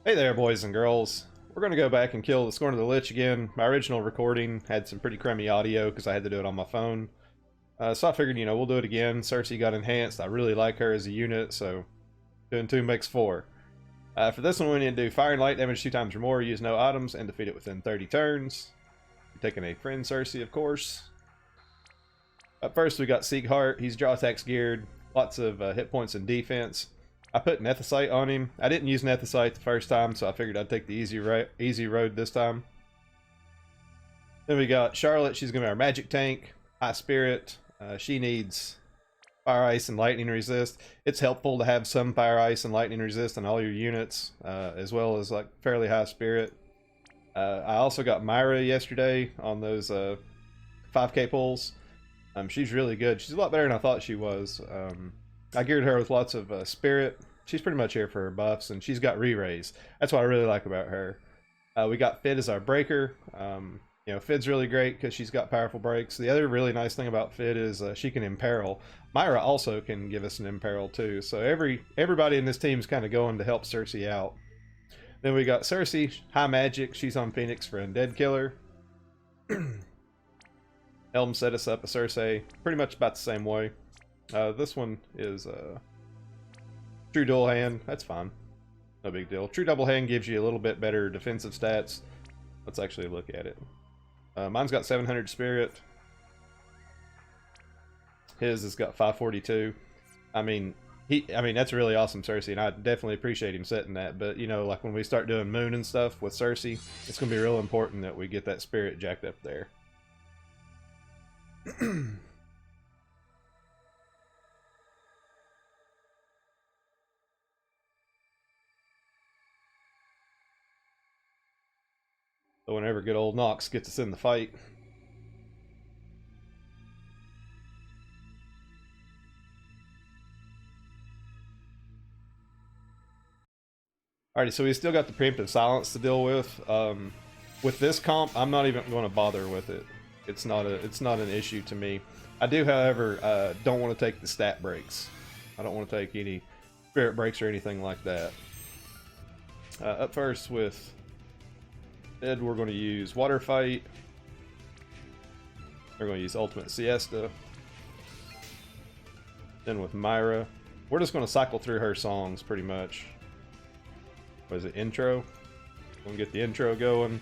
Hey there, boys and girls. We're going to go back and kill the Scorn of the Lich again. My original recording had some pretty crummy audio because I had to do it on my phone. So I figured, we'll do it again. Circe got enhanced. I really like her as a unit, so 2 and 2 makes 4. For this one, we need to do fire and light damage 2 times or more, use no items, and defeat it within 30 turns. We're taking a friend Circe, of course. Up first, we got Sieghart. He's draw attacks geared, lots of hit points and defense. I put Nethicite on him. I didn't use Nethicite the first time, so I figured I'd take the easy road this time. Then we got Charlotte. She's going to be our magic tank. High Spirit. She needs Fire, Ice, and Lightning resist. It's helpful to have some Fire, Ice, and Lightning resist on all your units, as well as like fairly high Spirit. I also got Myra yesterday on those 5k pulls. She's really good. She's a lot better than I thought she was. I geared her with lots of spirit. She's pretty much here for her buffs, and she's got re-raise. That's what I really like about her. We got Fid as our breaker. Fid's really great because she's got powerful breaks. The other really nice thing about Fid is she can imperil. Myra also can give us an imperil too. So everybody in this team is kind of going to help Circe out. Then we got Circe, high magic. She's on Phoenix for Undead Killer. Helm set us up a Circe pretty much about the same way. This one is True Dual Hand. That's fine. No big deal. True Double Hand gives you a little bit better defensive stats. Let's actually look at it. Mine's got 700 Spirit. His has got 542. I mean, that's really awesome, Circe, and I definitely appreciate him setting that. But, like when we start doing Moon and stuff with Circe, it's going to be real important that we get that Spirit jacked up there. So whenever good old Nox gets us in the fight. Alrighty, so we still got the preemptive silence to deal with. With this comp, I'm not even going to bother with it. It's not an issue to me. I do, however, don't want to take the stat breaks. I don't want to take any spirit breaks or anything like that. Up first with Ed, we're going to use Water Fight. We're going to use Ultimate Siesta. Then with Myra, we're just going to cycle through her songs pretty much. What is it? Intro? We're going to get the intro going.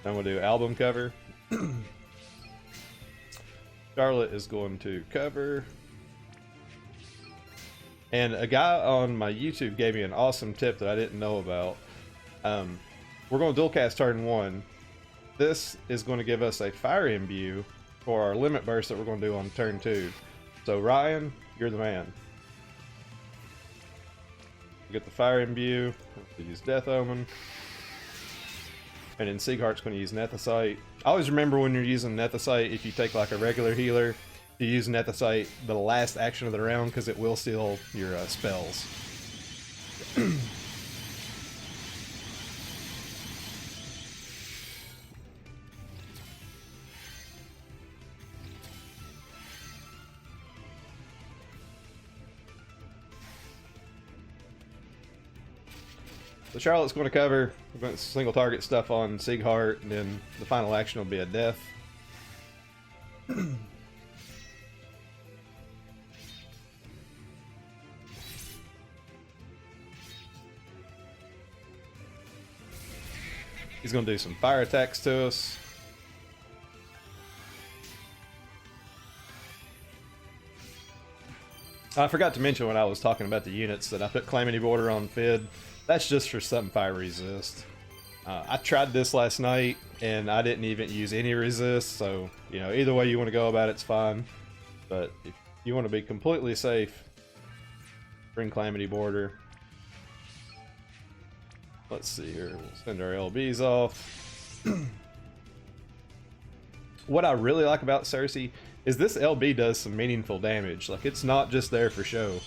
Then we'll do album cover. Charlotte is going to cover. And a guy on my YouTube gave me an awesome tip that I didn't know about. We're going to dual cast turn 1. This is going to give us a fire imbue for our limit burst that we're going to do on turn 2. So Ryan, you're the man. We get the fire imbue. We'll use Death Omen. And then Sieghart's going to use Nethicite. I always remember when you're using Nethicite, if you take like a regular healer, to use Nethicite the last action of the round because it will seal your spells. So Charlotte's going to cover. We're going to single target stuff on Sieghart, and then the final action will be a death. He's going to do some fire attacks to us. I forgot to mention when I was talking about the units that I put Calamity Border on Fid. That's just for some fire resist. I tried this last night and I didn't even use any resist, so either way you want to go about it's fine. But if you want to be completely safe, bring Calamity Border. Let's see here. We'll send our LBs off. What I really like about Circe is this LB does some meaningful damage. Like, it's not just there for show.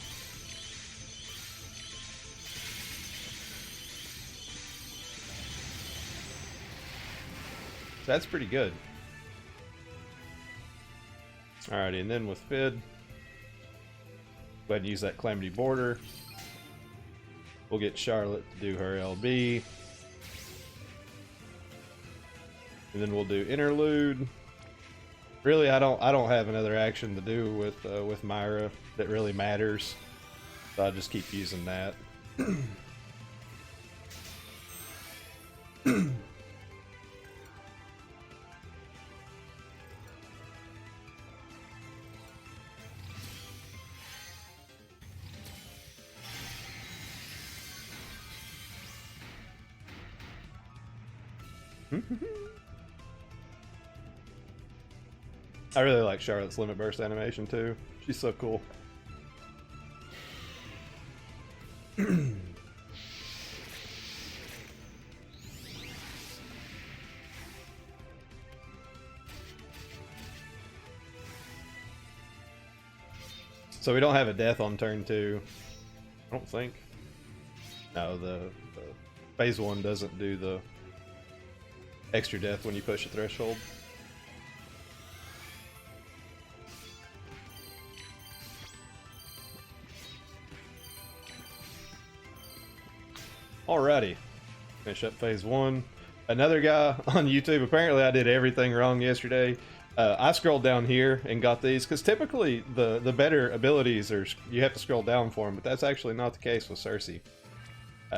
That's pretty good. Alrighty, and then with Fid, go ahead and use that Calamity Border. We'll get Charlotte to do her LB. And then we'll do interlude. Really, I don't have another action to do with Myra that really matters. So I'll just keep using that. I really like Charlotte's limit burst animation too. She's so cool. So we don't have a death on turn 2. I don't think. No, the phase 1 doesn't do the extra death when you push a threshold. Alrighty, finish up phase 1. Another guy on YouTube, apparently I did everything wrong yesterday. I scrolled down here and got these, because typically the better abilities are, you have to scroll down for them, but that's actually not the case with Circe.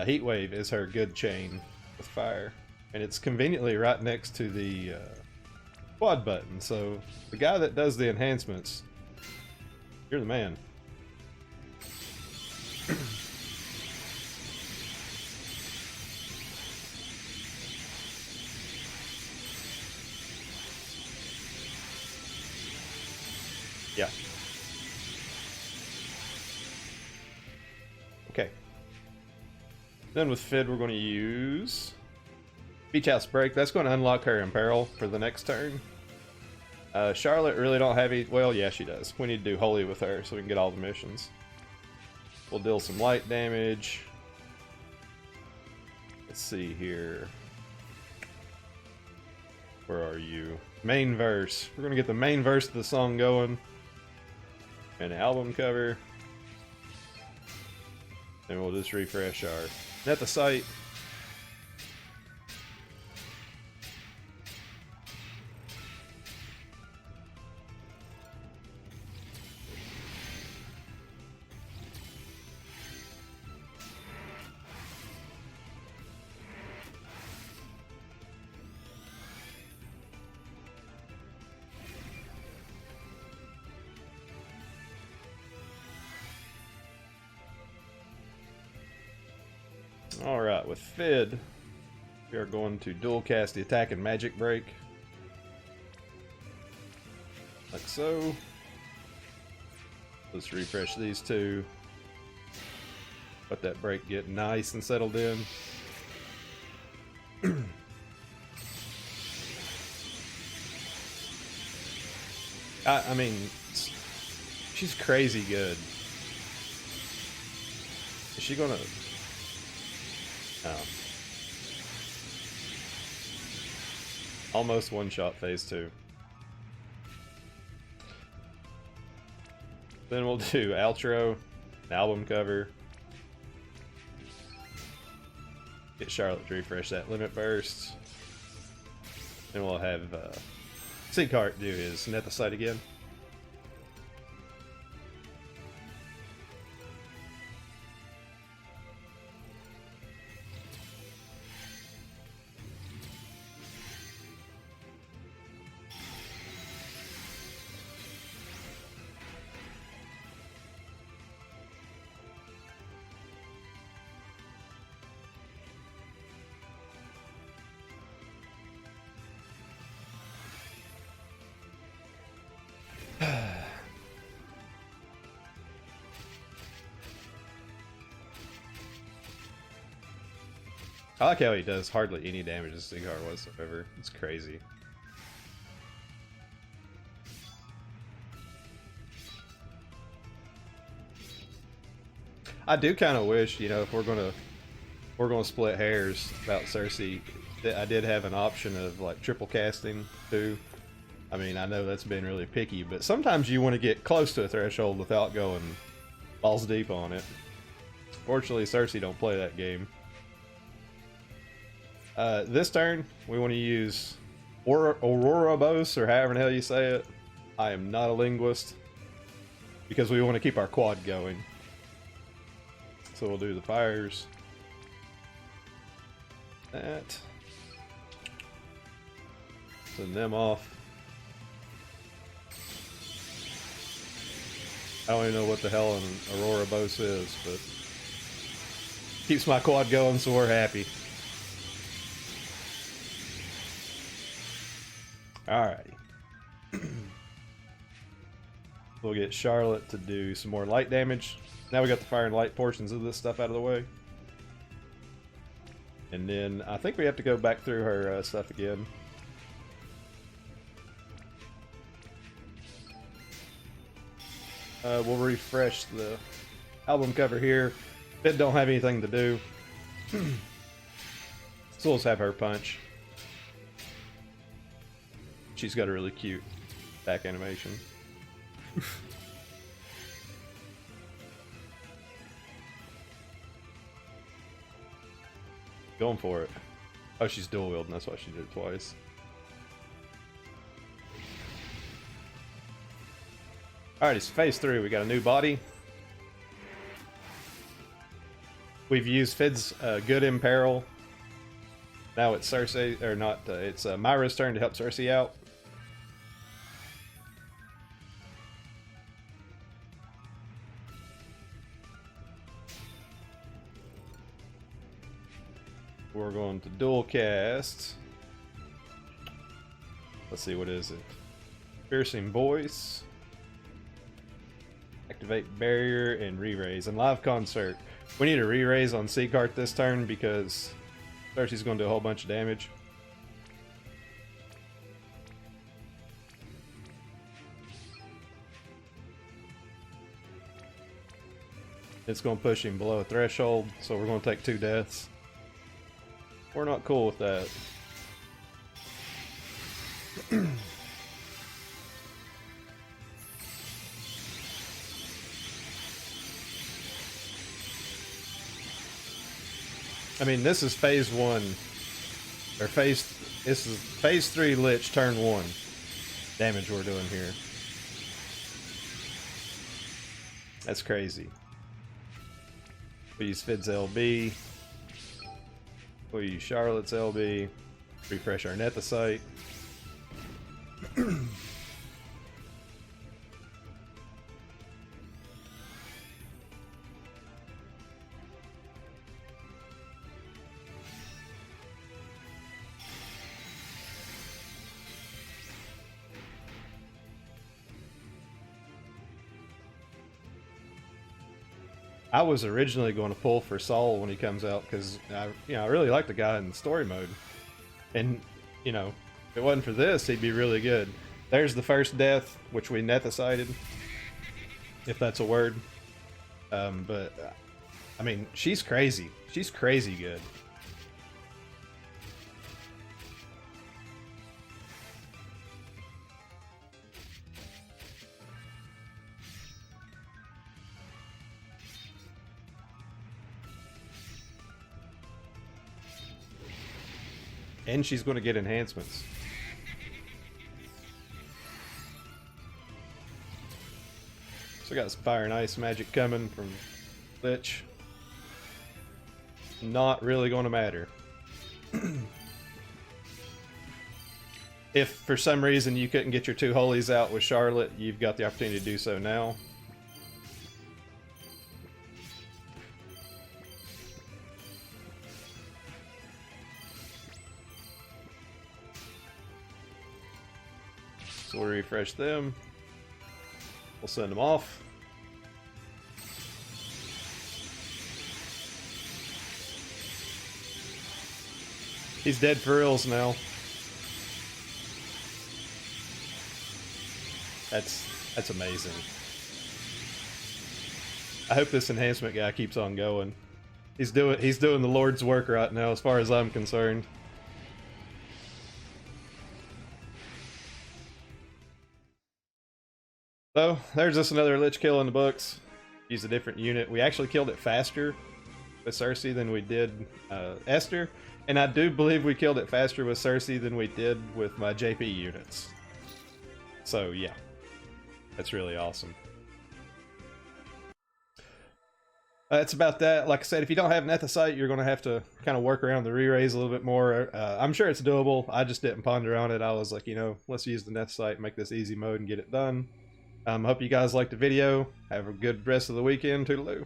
Heat Wave is her good chain with fire, and it's conveniently right next to the quad button, so the guy that does the enhancements, you're the man. Yeah. Okay. Then with Fid, we're going to use Beach House Break. That's going to unlock her Imperil for the next turn. Charlotte really don't have any. Well, yeah, she does. We need to do Holy with her so we can get all the missions. We'll deal some light damage. Let's see here. Where are you? Main verse. We're going to get the main verse of the song going. An album cover, and we'll just refresh our net the site. Alright, with Fid, we are going to dual cast the attack and magic break. Like so. Let's refresh these two. Let that break get nice and settled in. I mean, she's crazy good. Is she gonna... Oh. Almost one-shot phase 2. Then we'll do outro, album cover. Get Charlotte to refresh that limit burst. Then we'll have Seacart do his net the site again. I like how he does hardly any damage to Cigar whatsoever. It's crazy. I do kind of wish, you know, if we're gonna split hairs about Circe, that I did have an option of like triple casting too. I mean, I know that's been really picky, but sometimes you want to get close to a threshold without going balls deep on it. Fortunately, Circe don't play that game. This turn, we want to use Ouroboros, or however the hell you say it. I am not a linguist. Because we want to keep our quad going. So we'll do the fires. That. Send them off. I don't even know what the hell an Ouroboros is, but keeps my quad going, so we're happy. Alrighty. We'll get Charlotte to do some more light damage. Now we got the fire and light portions of this stuff out of the way. And then I think we have to go back through her stuff again. We'll refresh the album cover here. It don't have anything to do. So let's have her punch. She's got a really cute back animation. Going for it. Oh, she's dual wielding, that's why she did it twice. Alright, it's phase 3. We got a new body. We've used Fid's Good Imperil. Now it's Circe, or not, it's Myra's turn to help Circe out. We're going to dual cast. Let's see, what is it? Piercing Voice. Activate Barrier and re-raise. And Live Concert. We need a re-raise on Seacart this turn because Circe's going to do a whole bunch of damage. It's going to push him below a threshold, so we're going to take 2 deaths. We're not cool with that. I mean, this is phase 1, or this is phase 3 Lich turn 1 damage we're doing here. That's crazy. We use Fid's LB. We'll use Charlotte's LB. Refresh our Nethicite. I was originally going to pull for Saul when he comes out because I really like the guy in story mode, and if it wasn't for this, he'd be really good. There's the first death, which we Nethicited, if that's a word. But I mean, she's crazy. She's crazy good. And she's going to get enhancements. So we got some fire and ice magic coming from Lich. Not really going to matter. If for some reason you couldn't get your 2 holies out with Charlotte, you've got the opportunity to do so now. So we'll refresh them. We'll send them off. He's dead for reals now. That's amazing. I hope this enhancement guy keeps on going. He's doing the Lord's work right now, as far as I'm concerned. So, there's just another Lich kill in the books. Use a different unit. We actually killed it faster with Circe than we did Esther, and I do believe we killed it faster with Circe than we did with my JP units. So yeah, that's really awesome. It's about that. Like I said, if you don't have Nethicite, you're going to have to kind of work around the re-raise a little bit more. I'm sure it's doable. I just didn't ponder on it. I was like, you know, let's use the Nethicite, make this easy mode, and get it done. Hope you guys liked the video. Have a good rest of the weekend. Toodaloo.